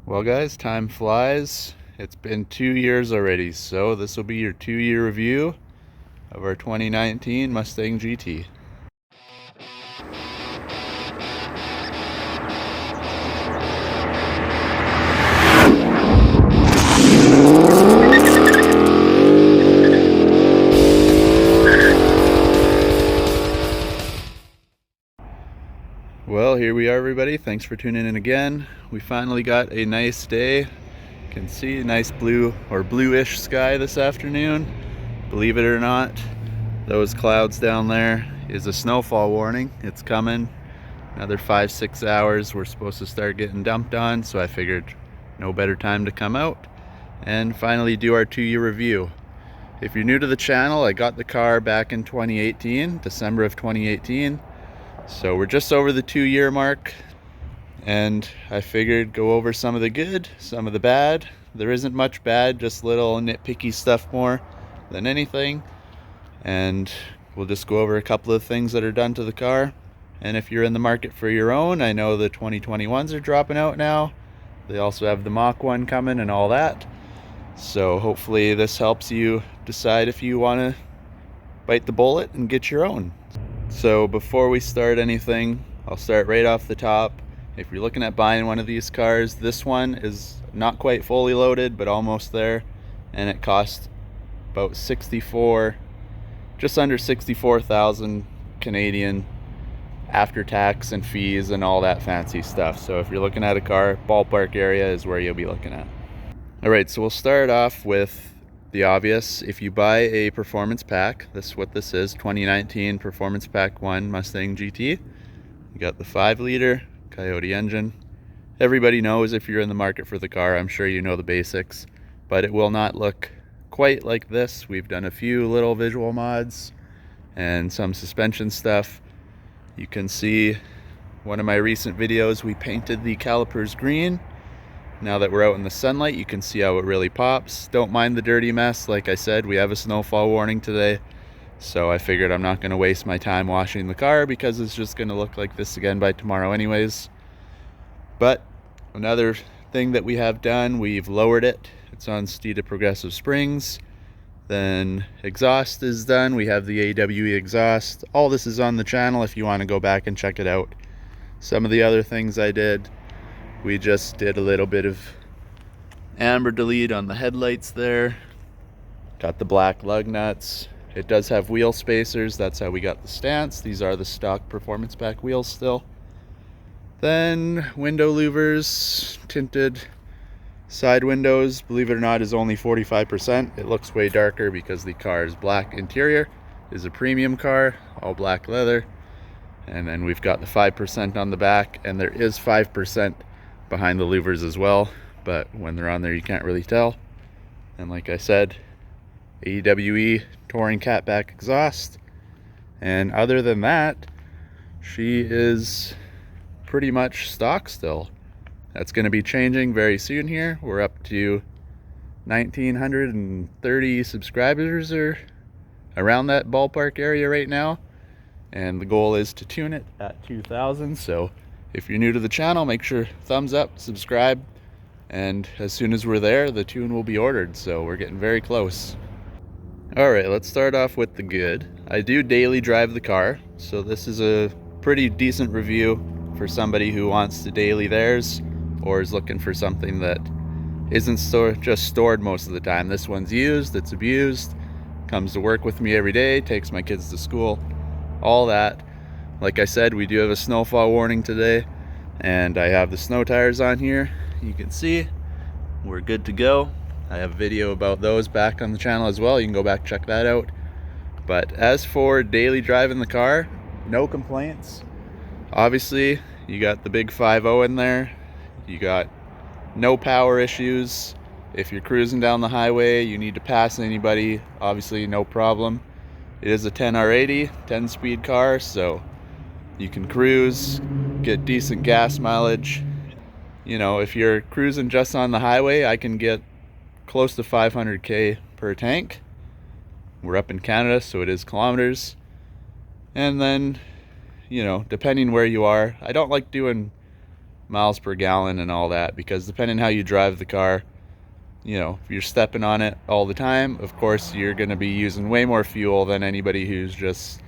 Well guys, time flies. It's been 2 years already, so this will be your 2-year review of our 2019 Mustang GT. Well, here we are everybody. Thanks for tuning in again. We finally got a nice day. You can see a nice blue or bluish sky this afternoon. Believe it or not, those clouds down there is a snowfall warning. It's coming. Another 5-6 hours we're supposed to start getting dumped on, so I figured no better time to come out and finally do our 2-year review. If you're new to the channel, I got the car back in 2018, December of 2018. So we're just over the 2-year mark, and I figured go over some of the good, some of the bad. There isn't much bad, just little nitpicky stuff more than anything. And we'll just go over a couple of things that are done to the car. And if you're in the market for your own, I know the 2021s are dropping out now. They also have the Mach 1 coming and all that. So hopefully this helps you decide if you want to bite the bullet and get your own. So before we start anything, I'll start right off the top. If you're looking at buying one of these cars, this one is not quite fully loaded, but almost there. And it cost about just under 64,000 Canadian after tax and fees and all that fancy stuff. So if you're looking at a car, ballpark area is where you'll be looking at. Alright, so we'll start off with the obvious. If you buy a performance pack, this is what this is, 2019 Performance Pack 1 Mustang GT. You got the 5-liter Coyote engine. Everybody knows if you're in the market for the car, I'm sure you know the basics, but it will not look quite like this. We've done a few little visual mods and some suspension stuff. You can see one of my recent videos, we painted the calipers green. Now that we're out in the sunlight, you can see how it really pops. Don't mind the dirty mess. Like I said, we have a snowfall warning today, so I figured I'm not going to waste my time washing the car because it's just going to look like this again by tomorrow anyways. But another thing that we have done, we've lowered it. It's on Steeda progressive springs. Then exhaust is done. We have the AWE exhaust. All this is on the channel if you want to go back and check it out. Some of the other things I did, we just did a little bit of amber delete on the headlights there. Got the black lug nuts. It does have wheel spacers. That's how we got the stance. These are the stock performance pack wheels still. Then window louvers, tinted side windows. Believe it or not, is only 45%. It looks way darker because the car is black interior. It is a premium car, all black leather. And then we've got the 5% on the back, and there is 5% behind the louvers as well, but when they're on there you can't really tell. And like I said, AWE Touring Catback exhaust. And other than that, she is pretty much stock still. That's going to be changing very soon here. We're up to 1,930 subscribers or around that ballpark area right now, and the goal is to tune it at 2,000. So if you're new to the channel, make sure thumbs up, subscribe, and as soon as we're there, the tune will be ordered. So we're getting very close. Alright, let's start off with the good. I do daily drive the car, so this is a pretty decent review for somebody who wants to daily theirs or is looking for something that isn't just stored most of the time. This one's used, it's abused, comes to work with me every day, takes my kids to school, all that. Like I said, we do have a snowfall warning today, and I have the snow tires on here. You can see we're good to go. I have a video about those back on the channel as well. You can go back, check that out. But as for daily driving the car, no complaints. Obviously, you got the big 5.0 in there. You got no power issues. If you're cruising down the highway, you need to pass anybody, obviously no problem. It is a 10R80, 10-speed car, so you can cruise, get decent gas mileage. You know, if you're cruising just on the highway, I can get close to 500k per tank. We're up in Canada, so it is kilometers. And then, you know, depending where you are, I don't like doing miles per gallon and all that, because depending how you drive the car, you know, if you're stepping on it all the time, of course you're going to be using way more fuel than anybody who's just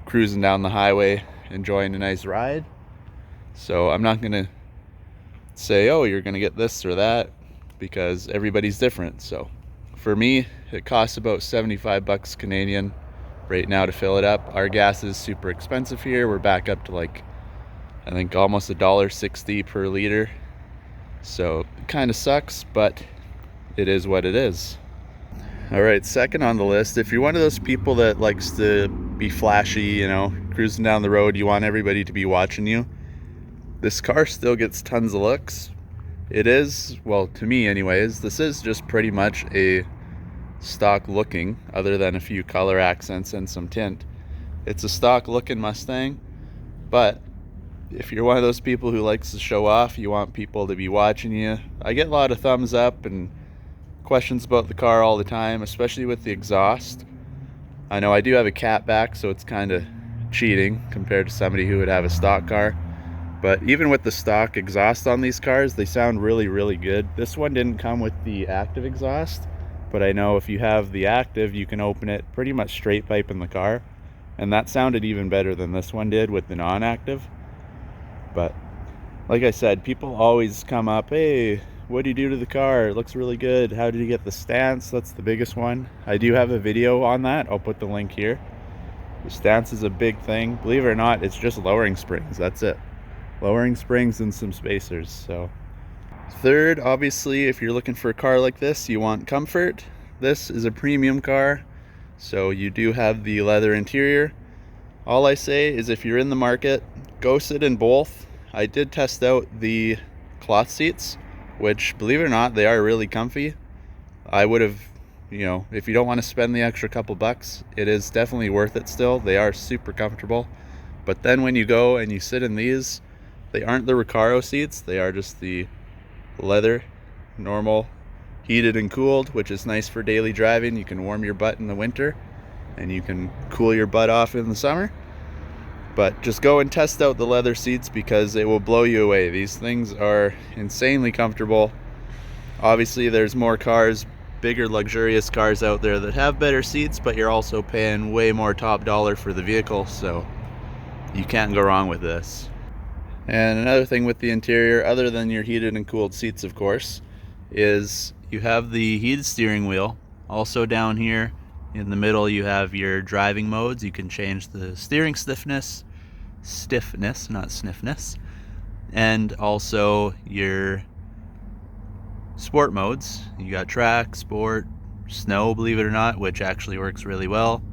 cruising down the highway enjoying a nice ride. So I'm not going to say, oh, you're going to get this or that, because everybody's different. So for me, it costs about 75 bucks Canadian right now to fill it up. Our gas is super expensive here. We're back up to like, I think almost $1.60 per liter. So it kind of sucks, but it is what it is. All right, second on the list, if you're one of those people that likes to be flashy, you know, cruising down the road, you want everybody to be watching you, this car still gets tons of looks. It is, well, to me anyways, this is just pretty much a stock looking, other than a few color accents and some tint. It's a stock looking Mustang, but if you're one of those people who likes to show off, you want people to be watching you. I get a lot of thumbs up and questions about the car all the time, especially with the exhaust. I know I do have a Catback, so it's kind of cheating compared to somebody who would have a stock car. But even with the stock exhaust on these cars, they sound really, really good. This one didn't come with the active exhaust, but I know if you have the active, you can open it pretty much straight pipe in the car. And that sounded even better than this one did with the non-active. But like I said, people always come up, hey, what do you do to the car? It looks really good. How did you get the stance? That's the biggest one. I do have a video on that. I'll put the link here. The stance is a big thing. Believe it or not, it's just lowering springs. That's it. Lowering springs and some spacers. So third, obviously, if you're looking for a car like this, you want comfort. This is a premium car, so you do have the leather interior. All I say is if you're in the market, go sit in both. I did test out the cloth seats, which, believe it or not, they are really comfy. I would have, you know, if you don't want to spend the extra couple bucks, it is definitely worth it still. They are super comfortable. But then when you go and you sit in these, they aren't the Recaro seats. They are just the leather, normal, heated and cooled, which is nice for daily driving. You can warm your butt in the winter and you can cool your butt off in the summer. But just go and test out the leather seats, because it will blow you away. These things are insanely comfortable. Obviously there's more cars, bigger luxurious cars out there that have better seats, but you're also paying way more top dollar for the vehicle, so you can't go wrong with this. And another thing with the interior, other than your heated and cooled seats of course, is you have the heated steering wheel. Also down here in the middle you have your driving modes. You can change the steering stiffness, not sniffness, and also your sport modes. You got track, sport, snow, believe it or not, which actually works really well.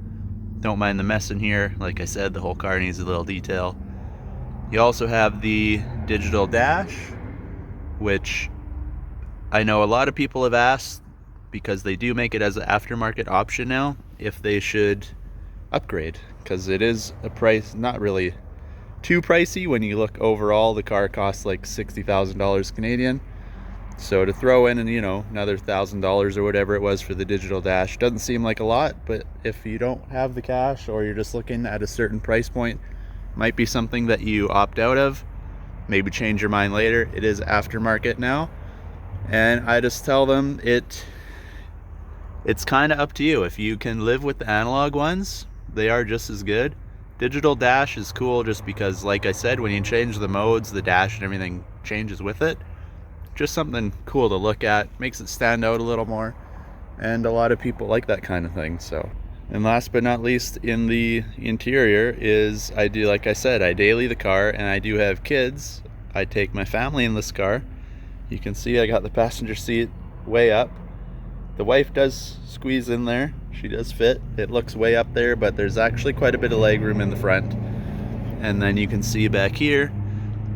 Don't mind the mess in here. Like I said, the whole car needs a little detail. You also have the digital dash, which I know a lot of people have asked, because they do make it as an aftermarket option now, if they should upgrade, because it is a price not really too pricey. When you look overall, the car costs like $60,000 Canadian. So to throw in, you know, another $1,000 or whatever it was for the digital dash doesn't seem like a lot, but if you don't have the cash or you're just looking at a certain price point, might be something that you opt out of. Maybe change your mind later. It is aftermarket now, and I just tell them it's kind of up to you. If you can live with the analog ones, they are just as good. Digital dash is cool just because, like I said, when you change the modes, the dash and everything changes with it. Just something cool to look at, makes it stand out a little more, and a lot of people like that kind of thing. So, and last but not least, in the interior is, I do, like I said, I daily the car, and I do have kids. I take my family in this car. You can see I got the passenger seat way up. The wife does squeeze in there. She does fit. It looks way up there, but there's actually quite a bit of leg room in the front. And then you can see back here,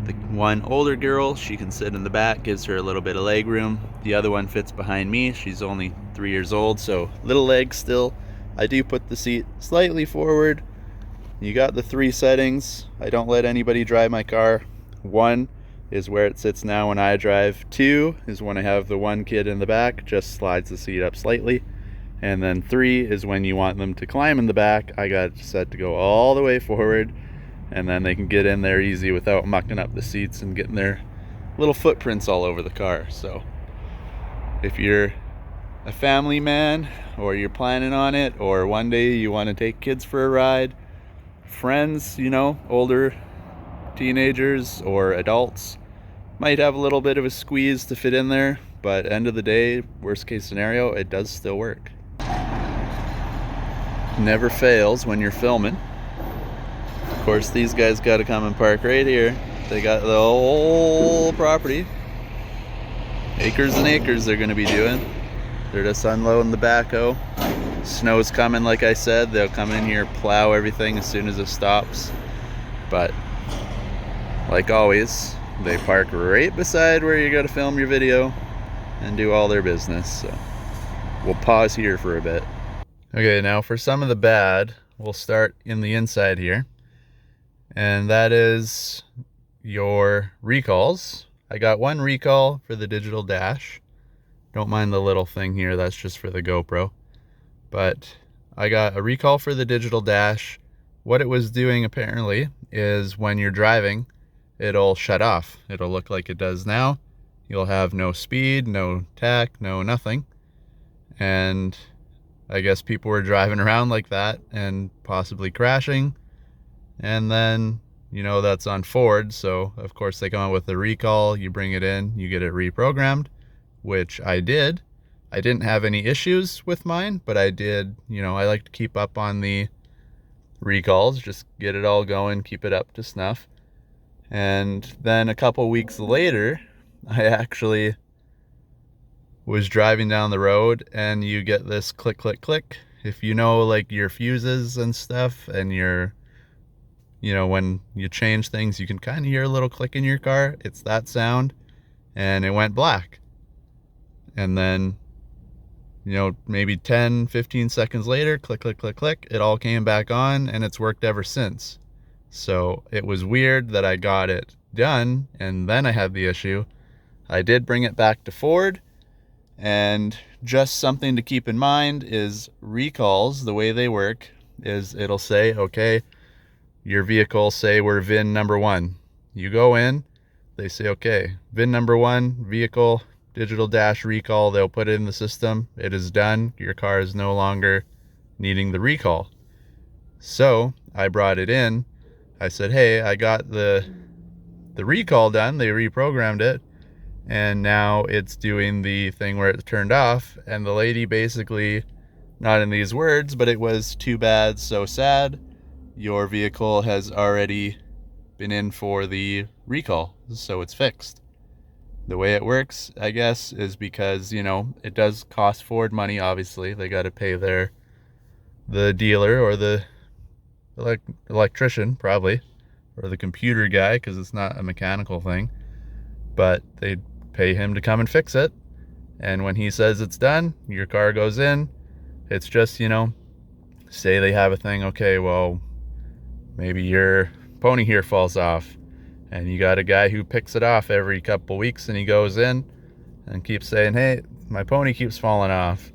the one older girl, she can sit in the back, gives her a little bit of leg room. The other one fits behind me. She's only 3 years old, so little legs still. I do put the seat slightly forward. You got the 3 settings. I don't let anybody drive my car. 1 is where it sits now when I drive. 2 is when I have the one kid in the back, just slides the seat up slightly. And then 3 is when you want them to climb in the back. I got it set to go all the way forward, and then they can get in there easy without mucking up the seats and getting their little footprints all over the car. So if you're a family man, or you're planning on it, or one day you want to take kids for a ride, friends, you know, older teenagers or adults might have a little bit of a squeeze to fit in there, but end of the day, worst case scenario, it does still work. Never fails when you're filming. Of course, these guys got to come and park right here. They got the whole property, acres and acres they're going to be doing. They're just unloading the backhoe. Snow's coming, like I said. They'll come in here, plow everything as soon as it stops. But like always, they park right beside where you got to film your video and do all their business. So we'll pause here for a bit. Okay, now for some of the bad, we'll start in the inside here. And that is your recalls. I got one recall for the digital dash. Don't mind the little thing here, that's just for the GoPro. But I got a recall for the digital dash. What it was doing apparently is when you're driving, it'll shut off. It'll look like it does now. You'll have no speed, no tach, no nothing. And I guess people were driving around like that and possibly crashing. And then, you know, that's on Ford. So of course they come out with a recall, you bring it in, you get it reprogrammed, which I did. I didn't have any issues with mine, but I did, you know, I like to keep up on the recalls, just get it all going, keep it up to snuff. And then a couple weeks later, I actually was driving down the road and you get this click, click, click. If you know, like your fuses and stuff, and your, you know, when you change things, you can kind of hear a little click in your car. It's that sound. And it went black. And then, you know, maybe 10, 15 seconds later, click, click, click, click, it all came back on, and it's worked ever since. So it was weird that I got it done and then I had the issue. I did bring it back to Ford, and just something to keep in mind is recalls, the way they work is it'll say, okay, your vehicle, say we're VIN number 1. You go in, they say, okay, VIN number 1, vehicle, digital dash recall. They'll put it in the system. It is done. Your car is no longer needing the recall. So I brought it in. I said, hey, I got the recall done. They reprogrammed it, and now it's doing the thing where it's turned off. And the lady basically, not in these words, but it was too bad, so sad. Your vehicle has already been in for the recall, so it's fixed. The way it works, I guess, is because, you know, it does cost Ford money, obviously. They got to pay the dealer or the electrician, probably, or the computer guy, because it's not a mechanical thing. But they pay him to come and fix it. And when he says it's done, your car goes in. It's just, you know, say they have a thing, okay, well, maybe your pony here falls off. And you got a guy who picks it off every couple weeks, and he goes in and keeps saying, hey, my pony keeps falling off.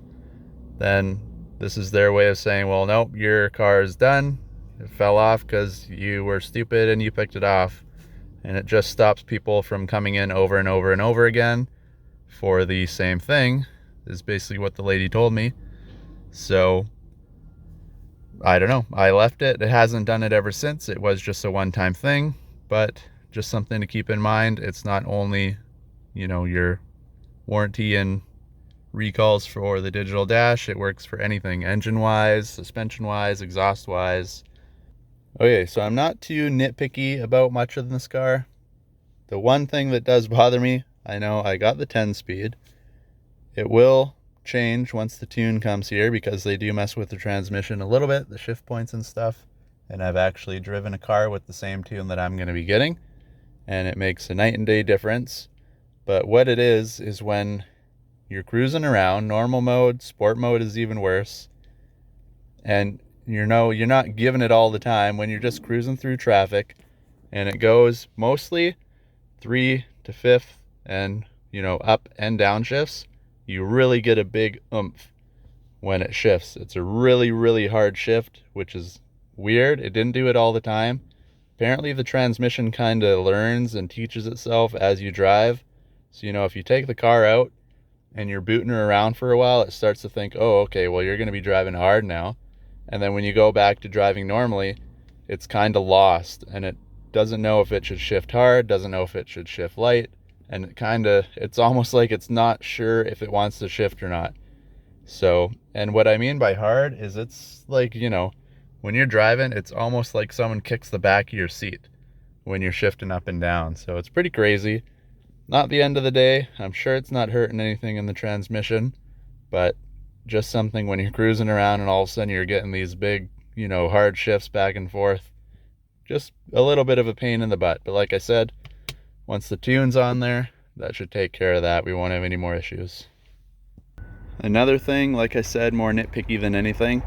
Then this is their way of saying, well, nope, your car is done. It fell off because you were stupid and you picked it off. And it just stops people from coming in over and over and over again for the same thing, is basically what the lady told me. So I don't know. I left it. It hasn't done it ever since. It was just a one-time thing, but just something to keep in mind. It's not only, you know, your warranty and recalls for the digital dash. It works for anything, engine-wise, suspension-wise, exhaust-wise. Okay, so I'm not too nitpicky about much of this car. The one thing that does bother me, I know I got the 10-speed. It will change once the tune comes here, because they do mess with the transmission a little bit, the shift points and stuff. And I've actually driven a car with the same tune that I'm going to be getting, and it makes a night and day difference. But what it is when you're cruising around, normal mode, sport mode is even worse, and you're not giving it all the time. When you're just cruising through traffic and it goes mostly 3 to 5th and, you know, up and down shifts, you really get a big oomph when it shifts. It's a really, really hard shift, which is weird. It didn't do it all the time, apparently the transmission kind of learns and teaches itself as you drive. So, you know, if you take the car out and you're booting her around for a while, it starts to think, oh, okay, well, you're going to be driving hard now. And then when you go back to driving normally, it's kind of lost, and it doesn't know if it should shift hard, doesn't know if it should shift light, and it's almost like it's not sure if it wants to shift or not. So, and what I mean by hard is it's like, you know, when you're driving, it's almost like someone kicks the back of your seat when you're shifting up and down. So it's pretty crazy. Not the end of the day. I'm sure it's not hurting anything in the transmission, but just something when you're cruising around and all of a sudden you're getting these big, you know, hard shifts back and forth. Just a little bit of a pain in the butt. But like I said, once the tune's on there, that should take care of that. We won't have any more issues. Another thing, like I said, more nitpicky than anything,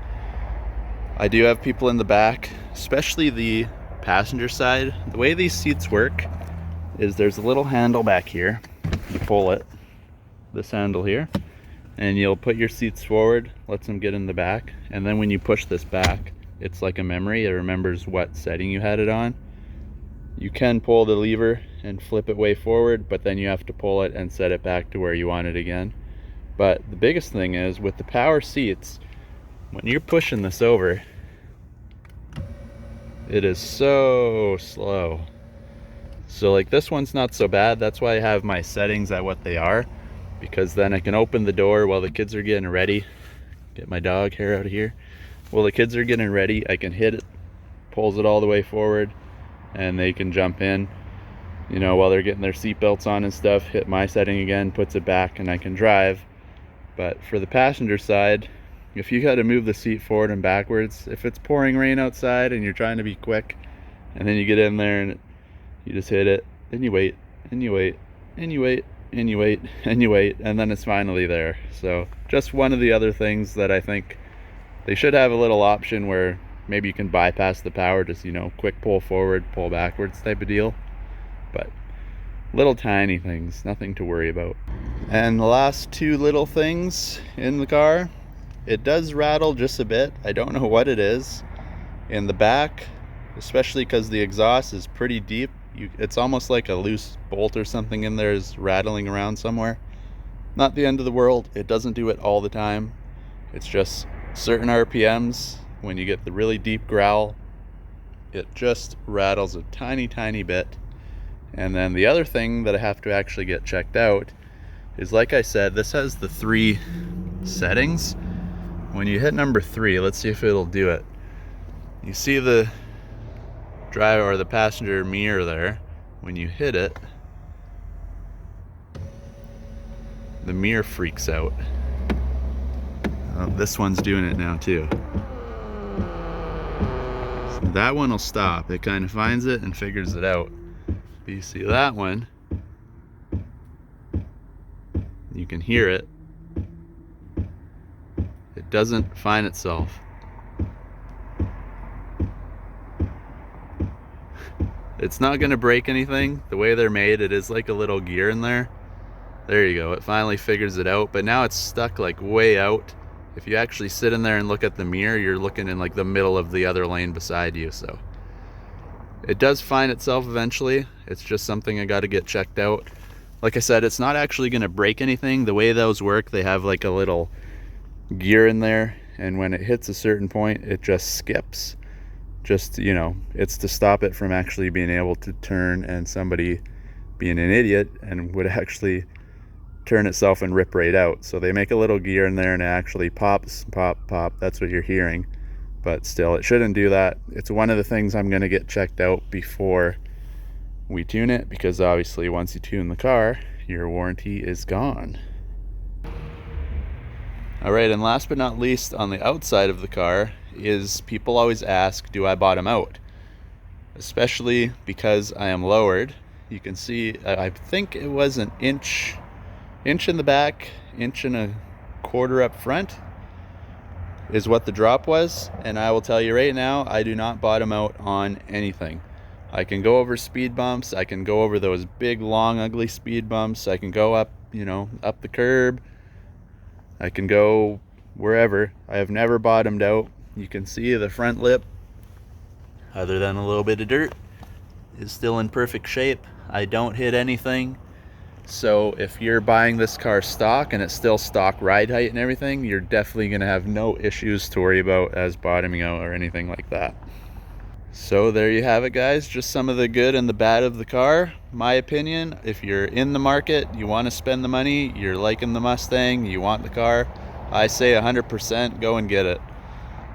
I do have people in the back, especially the passenger side. The way these seats work is there's a little handle back here. You pull it, this handle here, and you'll put your seats forward, lets them get in the back, and then when you push this back, it's like a memory. It remembers what setting you had it on. You can pull the lever and flip it way forward, but then you have to pull it and set it back to where you want it again. But the biggest thing is with the power seats, when you're pushing this over, it is so slow. So like this one's not so bad. That's why I have my settings at what they are, because then I can open the door while the kids are getting ready. Get my dog hair out of here. While the kids are getting ready, I can hit it, pulls it all the way forward, and they can jump in, you know, while they're getting their seatbelts on and stuff. Hit my setting again, puts it back, and I can drive. But for the passenger side, if you got to move the seat forward and backwards, if it's pouring rain outside and you're trying to be quick, and then you get in there and you just hit it, then you wait, and you wait, and you wait, and you wait, and you wait, and then it's finally there. So just one of the other things that I think they should have a little option where maybe you can bypass the power, just, you know, quick pull forward, pull backwards type of deal. But little tiny things, nothing to worry about. And the last two little things in the car, it does rattle just a bit. I don't know what it is. In the back, especially because the exhaust is pretty deep, it's almost like a loose bolt or something in there is rattling around somewhere. Not the end of the world. It doesn't do it all the time. It's just certain RPMs, when you get the really deep growl, it just rattles a tiny bit. And then the other thing that I have to actually get checked out is, like I said, this has the 3 settings. When you hit number 3, let's see if it'll do it. You see the driver or the passenger mirror there. When you hit it, the mirror freaks out. Oh, this one's doing it now too. So that one will stop. It kind of finds it and figures it out. But you see that one, you can hear it. It doesn't find itself. It's not going to break anything. The way they're made, it is like a little gear in there. There you go. It finally figures it out, but now it's stuck like way out. If you actually sit in there and look at the mirror, you're looking in like the middle of the other lane beside you. So it does find itself eventually. It's just something I got to get checked out. Like I said, it's not actually going to break anything. The way those work, they have like a little gear in there, and when it hits a certain point, it just skips. Just, you know, it's to stop it from actually being able to turn and somebody being an idiot and would actually turn itself and rip right out. So they make a little gear in there and it actually pops, pop, pop. That's what you're hearing. But still, it shouldn't do that. It's one of the things I'm going to get checked out before we tune it, because obviously once you tune the car, your warranty is gone. Alright, and last but not least, on the outside of the car is, people always ask, do I bottom out? Especially because I am lowered. You can see, I think it was an inch in the back, 1.25 inches up front is what the drop was. And I will tell you right now, I do not bottom out on anything. I can go over speed bumps, I can go over those big long ugly speed bumps, I can go up, you know, up the curb, I can go wherever. I have never bottomed out. You can see the front lip, other than a little bit of dirt, is still in perfect shape. I don't hit anything. So if you're buying this car stock and it's still stock ride height and everything, you're definitely going to have no issues to worry about as bottoming out or anything like that. So there you have it, guys. Just some of the good and the bad of the car. My opinion, if you're in the market, you want to spend the money, you're liking the Mustang, you want the car, I say 100% go and get it.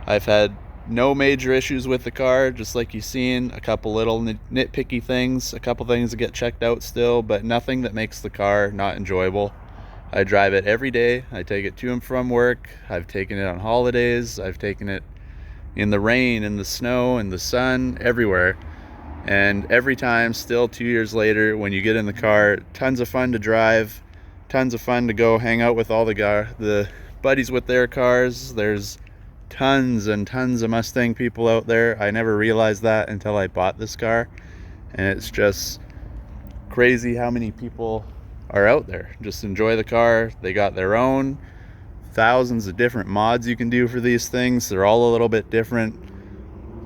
I've had no major issues with the car, just like you've seen. A couple little nitpicky things, a couple things that get checked out still, but nothing that makes the car not enjoyable. I drive it every day. I take it to and from work. I've taken it on holidays. I've taken it in the rain, in the snow, in the sun, everywhere. And every time, still 2 years later, when you get in the car, tons of fun to drive, tons of fun to go hang out with all the buddies with their cars. There's tons and tons of Mustang people out there. I never realized that until I bought this car, and it's just crazy how many people are out there. Just enjoy the car. They got their own thousands of different mods you can do for these things. They're all a little bit different.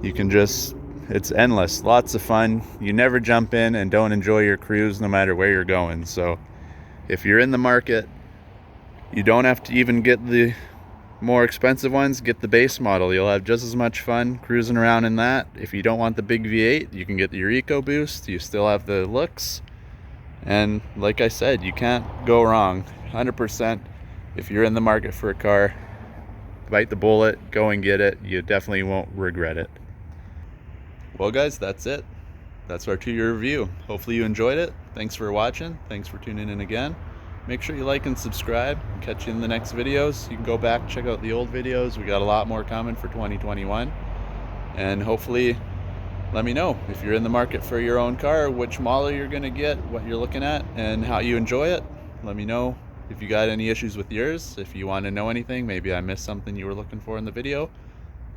You can just, it's endless, lots of fun. You never jump in and don't enjoy your cruise no matter where you're going. So if you're in the market, you don't have to even get the more expensive ones. Get the base model. You'll have just as much fun cruising around in that. If you don't want the big V8, you can get your EcoBoost. You still have the looks, and like I said, you can't go wrong. 100%. If you're in the market for a car, bite the bullet, go and get it. You definitely won't regret it. Well guys, that's it. That's our 2-year review. Hopefully you enjoyed it. Thanks for watching. Thanks for tuning in again. Make sure you like and subscribe. Catch you in the next videos. You can go back, check out the old videos. We got a lot more coming for 2021. And hopefully, let me know if you're in the market for your own car, which model you're gonna get, what you're looking at, and how you enjoy it. Let me know if you got any issues with yours. If you want to know anything, maybe I missed something you were looking for in the video,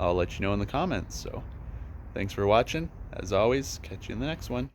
I'll let you know in the comments. So thanks for watching. As always, catch you in the next one.